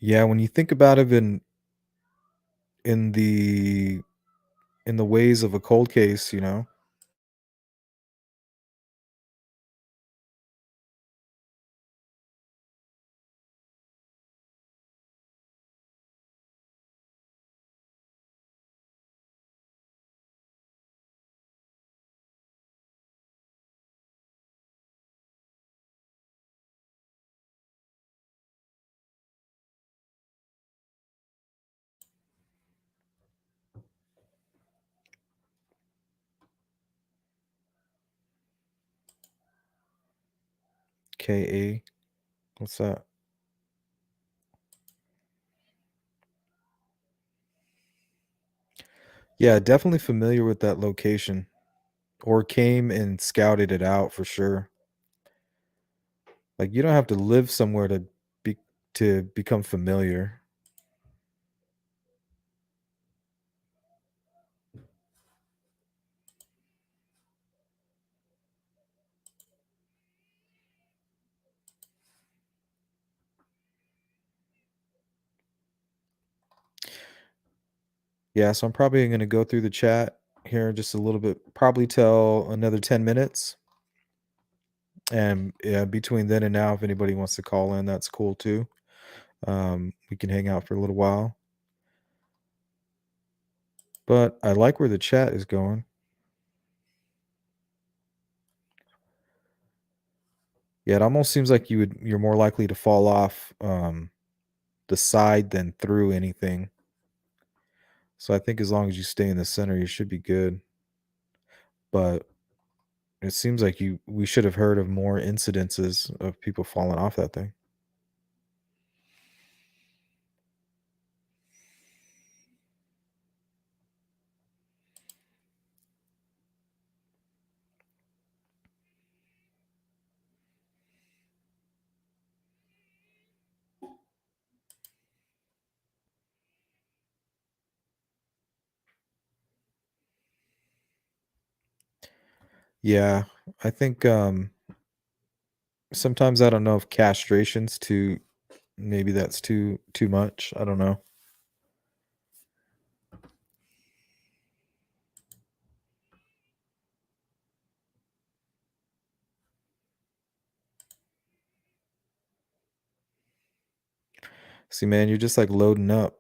Yeah, when you think about it in the ways of a cold case, you know. KA. What's that? Yeah, definitely familiar with that location. Or came and scouted it out for sure. Like you don't have to live somewhere to become familiar. Yeah, so I'm probably going to go through the chat here just a little bit, probably till another 10 minutes. And yeah, between then and now, if anybody wants to call in, that's cool too. We can hang out for a little while. But I like where the chat is going. Yeah, it almost seems like you're more likely to fall off the side than through anything. So I think as long as you stay in the center, you should be good. But it seems like we should have heard of more incidences of people falling off that thing. Yeah, I think sometimes I don't know if castration's too maybe that's too much. I don't know. See, man, you're just like loading up.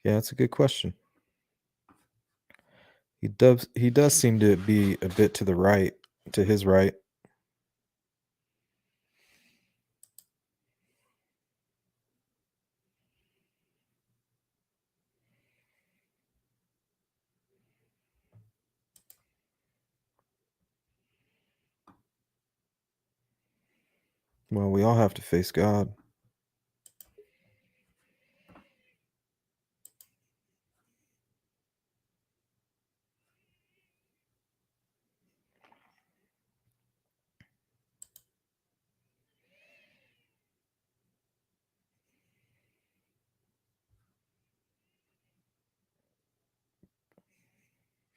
Yeah, that's a good question. He does seem to be a bit to the right, to his right. Well, we all have to face God.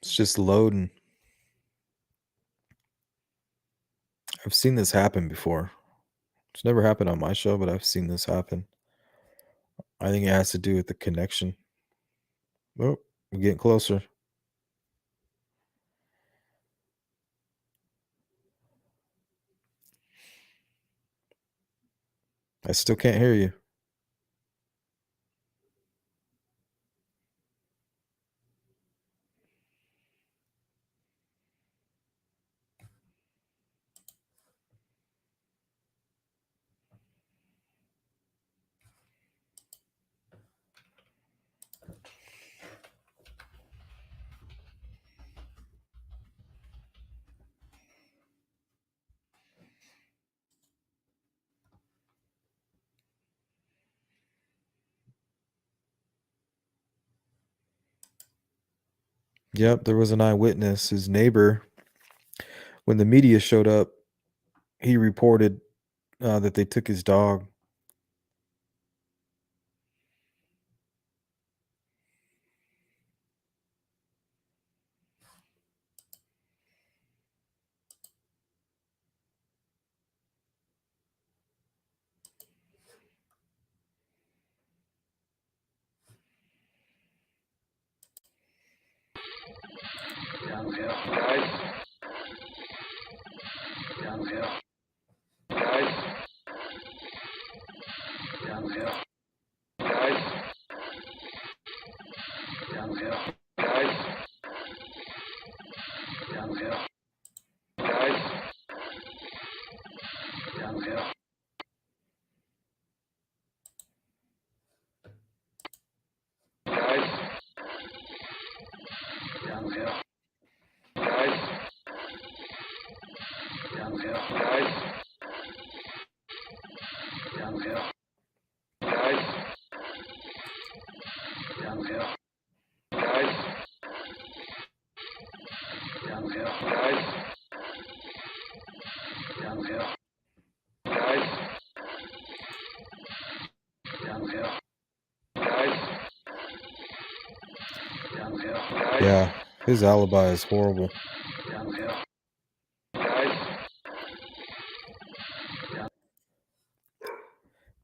It's just loading. I've seen this happen before. It's never happened on my show, but I've seen this happen. I think it has to do with the connection. Oh, we're getting closer. I still can't hear you. Yep, there was an eyewitness. His neighbor, when the media showed up, he reported that they took his dog. His alibi is horrible.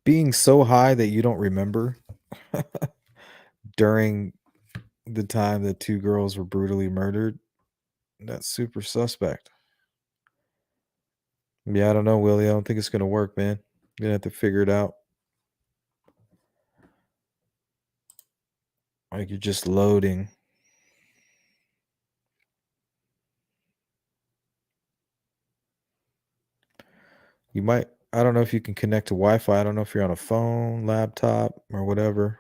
Being so high that you don't remember during the time that two girls were brutally murdered, that's super suspect. Yeah, I don't know, Willie. I don't think it's going to work, man. You're going to have to figure it out. Like, you're just loading. You might, I don't know if you can connect to Wi-Fi. I don't know if you're on a phone, laptop, or whatever.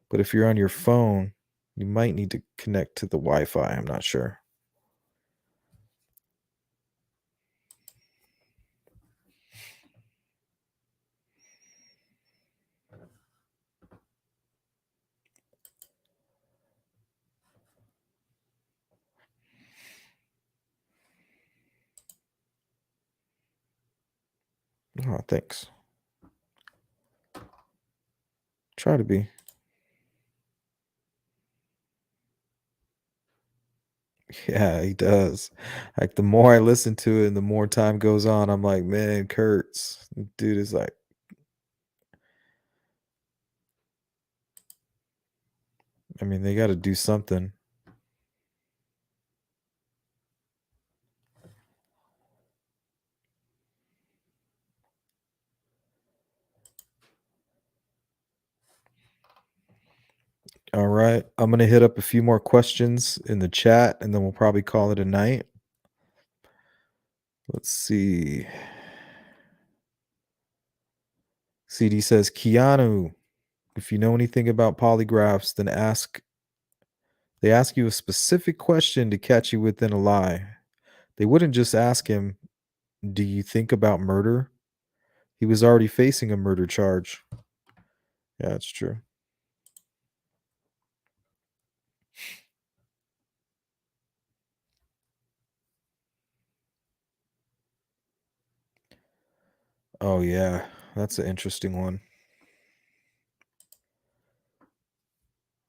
But if you're on your phone, you might need to connect to the Wi-Fi. I'm not sure. Oh, thanks. Try to be. Yeah, he does. Like, the more I listen to it and the more time goes on, I'm like, man, Kurtz. Dude is like, I mean, they got to do something. All right. I'm going to hit up a few more questions in the chat and then we'll probably call it a night. Let's see. CD says, Keanu, if you know anything about polygraphs, then they ask you a specific question to catch you within a lie. They wouldn't just ask him, do you think about murder? He was already facing a murder charge. Yeah, that's true. Oh, yeah. That's an interesting one.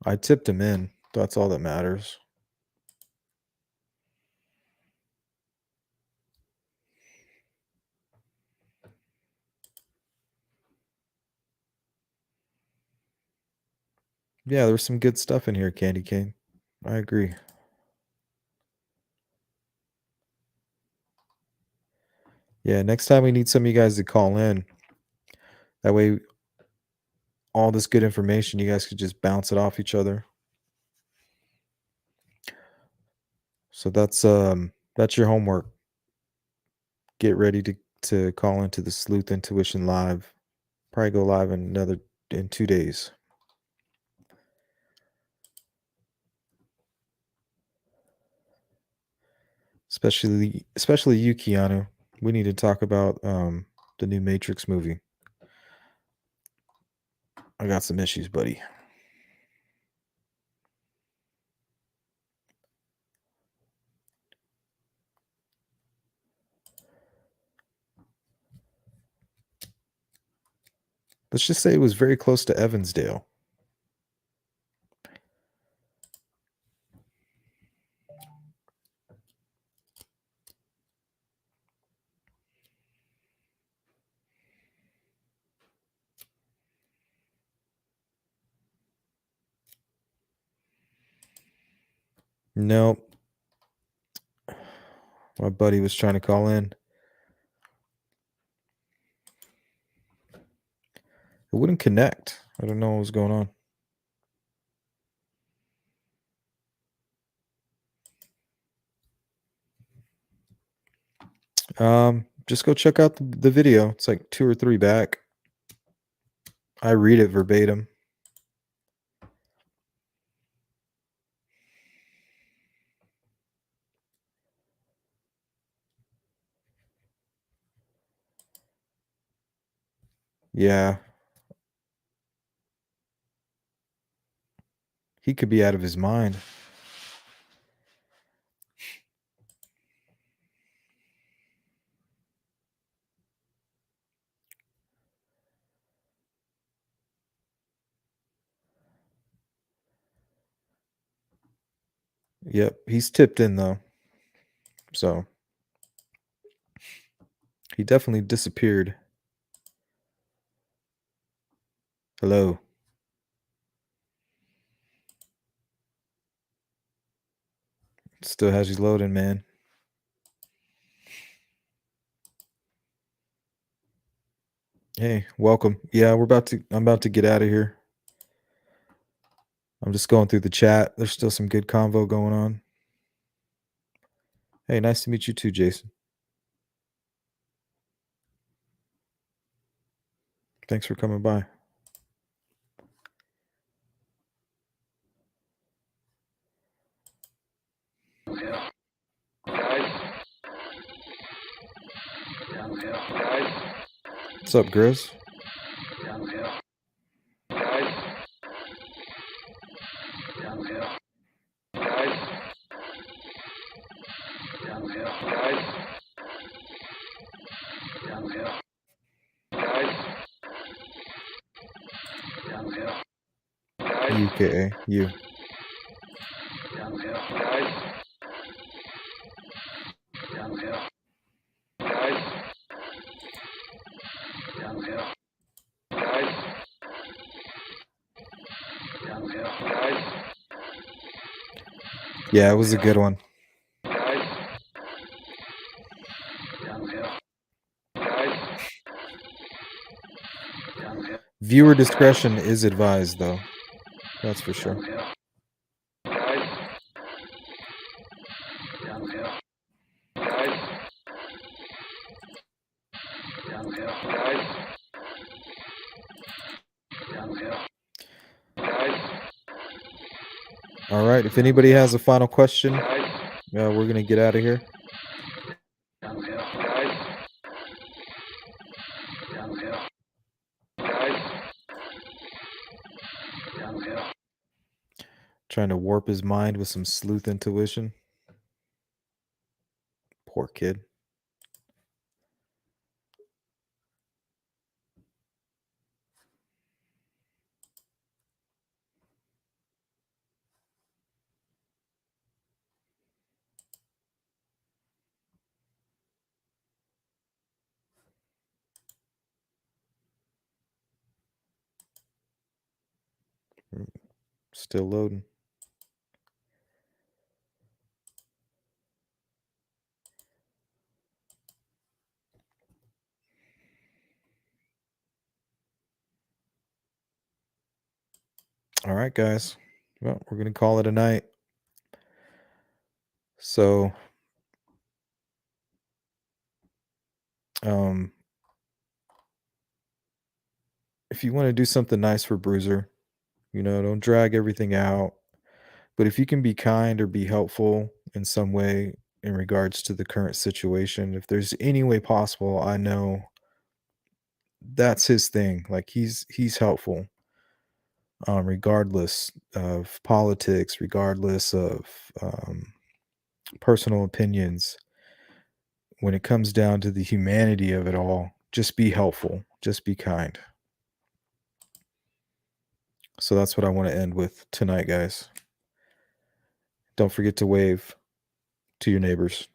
I tipped him in. That's all that matters. Yeah, there's some good stuff in here, Candy Cane. I agree. Yeah, next time we need some of you guys to call in. That way, all this good information, you guys could just bounce it off each other. So that's your homework. Get ready to call into the Sleuth Intuition Live. Probably go live in 2 days. Especially you, Keanu. We need to talk about the new Matrix movie. I got some issues, buddy. Let's just say it was very close to Evansdale. Nope. My buddy was trying to call in. It wouldn't connect. I don't know what was going on. Just go check out the video. It's like 2 or 3 back. I read it verbatim. Yeah. He could be out of his mind. Yep, he's tipped in though. So he definitely disappeared. Hello. Still has you loading, man. Hey, welcome. Yeah, I'm about to get out of here. I'm just going through the chat. There's still some good convo going on. Hey, nice to meet you too, Jason. Thanks for coming by. What's up, Grizz? UKA, you. Yeah, it was a good one. Viewer discretion is advised, though. That's for sure. All right, if anybody has a final question, we're going to get out of here. Trying to warp his mind with some sleuth intuition. Poor kid. Still loading. All right, guys. Well, we're going to call it a night. So, if you want to do something nice for Bruiser, don't drag everything out. But if you can be kind or be helpful in some way in regards to the current situation, if there's any way possible, I know that's his thing. Like he's helpful, regardless of politics, regardless of personal opinions. When it comes down to the humanity of it all, just be helpful, just be kind. So that's what I want to end with tonight, guys. Don't forget to wave to your neighbors.